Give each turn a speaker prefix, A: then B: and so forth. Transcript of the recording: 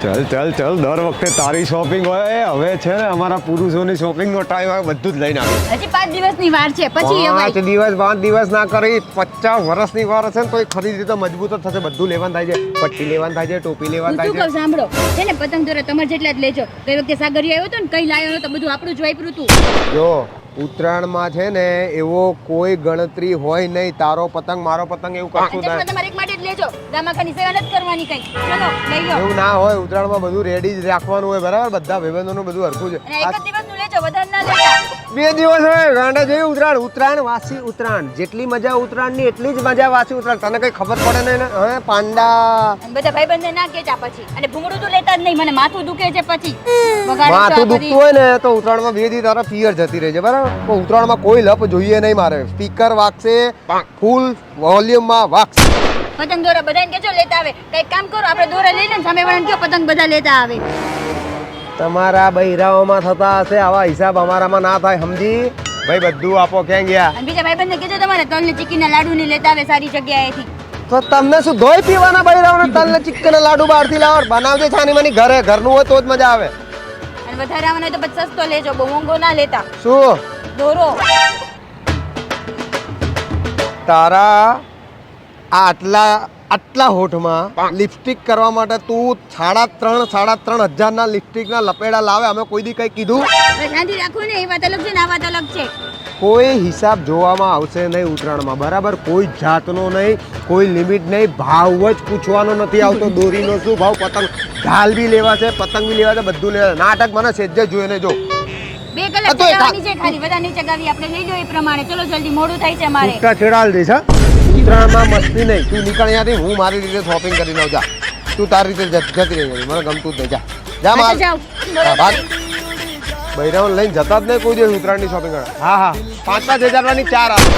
A: ચલ ચલ ચલ દર વખતે તારી શોપિંગ હોય હવે છે ને અમારા પુરુષોની શોપિંગનો ટાઈમ આવે બધું જ લઈને આવે.
B: હજી 5 દિવસની વાર છે પછી
A: 5 દિવસ 5 દિવસ ના કરી 50 વર્ષની વાર હશે ને તો ખરીદી તો મજબૂત જ થશે. બધું લેવાનું થાય છે, પટ્ટી લેવાનું થાય છે, ટોપી લેવાનું
B: હું શું
A: થાય
B: કહું સાંભળો છે ને પતંગ દોરા તમારે જેટલા જ લેજો. કઈ વખતે સાગરિયો આવ્યો હતો ને કઈ લાયો હતો બધું આપણું જ વાપર્યું હતું.
A: છે. જો ઉત્તરાયણમાં છે ને એવો કોઈ ગણતરી હોય નહીં. તારો પતંગ મારો પતંગ એવું કશું
B: ચશ્મા
A: ના.
B: તમારે એક માટે જ લેજો. દામાખાની સેવા નથી કરવાની કઈ. ચલો લઈ લો.
A: એવું ના હોય. ઉત્તરાયણમાં બધું રેડી જ રાખવાનું હોય. બરાબર, બધા ભાઈબંધોનું બધું હરખું છે.
B: અને એક જ દિવસનું લેજો વધારે ના લેતા.
A: 2 દિવસ હોય ગાંડા જેવી ઉત્તરાયણ. ઉત્તરાયણ વાસી ઉત્તરાયણ. જેટલી મજા ઉત્તરાયણની એટલી જ મજા વાસી ઉત્તરાયણ. તને કઈ ખબર પડે નહીં ને? હવે પાંડા
B: અને બધા ભાઈબંધને ના કેચા પછી. અને ભૂંગળું તો લેતા જ નહીં. મને માથું દુખે છે પછી. વગાડો
A: માથું
B: છો આ
A: દુખતું
B: બધી.
A: હોય ને તો ઉત્તરાયણમાં 2 દી તારા પિયર જતી રહે છે. બરાબર, તો ઉત્તરાયણમાં કોઈ લપ જોઈએ નહીં. મારે સ્પીકર વાગશે, ફૂલ વોલ્યુમમાં વાગશે.
B: પતંગ દોરા બધાને કેજો લેતા આવે. કઈક કામ કરો આપણે દોરા લઈ લઈને સામે વાળાને કયો પતંગ બધા લેતા આવે.
A: તમારા બૈરાઓમાં થતા હશે આવા હિસાબ, અમારામાં ના થાય. સમજી ભાઈ? બધું આપો. ક્યાં ગયા?
B: અને બીજા ભાઈબંધને કેજો તમારે તલ ને ચીકીના લાડુ ને લેતા આવે સારી જગ્યાએથી.
A: તો તમને શું ધોઈ પીવાના બૈરાઓને? તલ ને ચિક્કન લાડુ બહારથી લાવો. બનાવજે છાની માની ઘરે. ઘરનું હોય તો જ મજા આવે.
B: અને વધારે આવવાનો હોય તો પછી સસ્તો લેજો. બહુ મોંઘો ના લેતા.
A: શું
B: દોરો
A: તારા આટલા હોઠમાં લિપસ્ટિક કરવા માટે તું 3.5 હજારના લિપસ્ટિકના લપેડા લાવે? અમે કોઈ દી કઈ કીધું?
B: શાંતિ રાખો ને. એ વાત અલગ છે ને આ વાત અલગ છે.
A: કોઈ હિસાબ જોવામાં આવશે નહીં ઉત્તરાયણમાં. બરાબર, કોઈ જાતનો નહીં, કોઈ લિમિટ નહીં. ભાવ જ પૂછવાનો નથી આવતો. દોરીનો શું ભાવ? પતંગ ઢાલ બી લેવા છે, પતંગ બી લેવા છે, બધું લેવા છે. નાટક મને સેજ્જે જોઈએ ને. જો
B: 2 કલાક ચગાવવાની છે ખાલી. બધા નીચે ગાવી આપણે લઈ લો એ પ્રમાણે. ચલો જલ્દી મોડું થાય છે અમારે.
A: છૂટા છેડાલ દઈશ. હા, ઉત્તરાયણમાં મસ્તી નહીં. તું નીકળ અહીંયાથી. હું મારી રીતે શોપિંગ કરીને આવું. જા તું તારી રીતે જતી રહી. મને ગમતું જ નહીં. જા જા માર.
B: જાઓ.
A: હા, ભાગ. બૈરાઓને લઈને જતા જ નહીં કોઈ દિવસ ઉત્તરાયણની શોપિંગ કરવા. હા હા, 5-5 હજારની 4 આવે.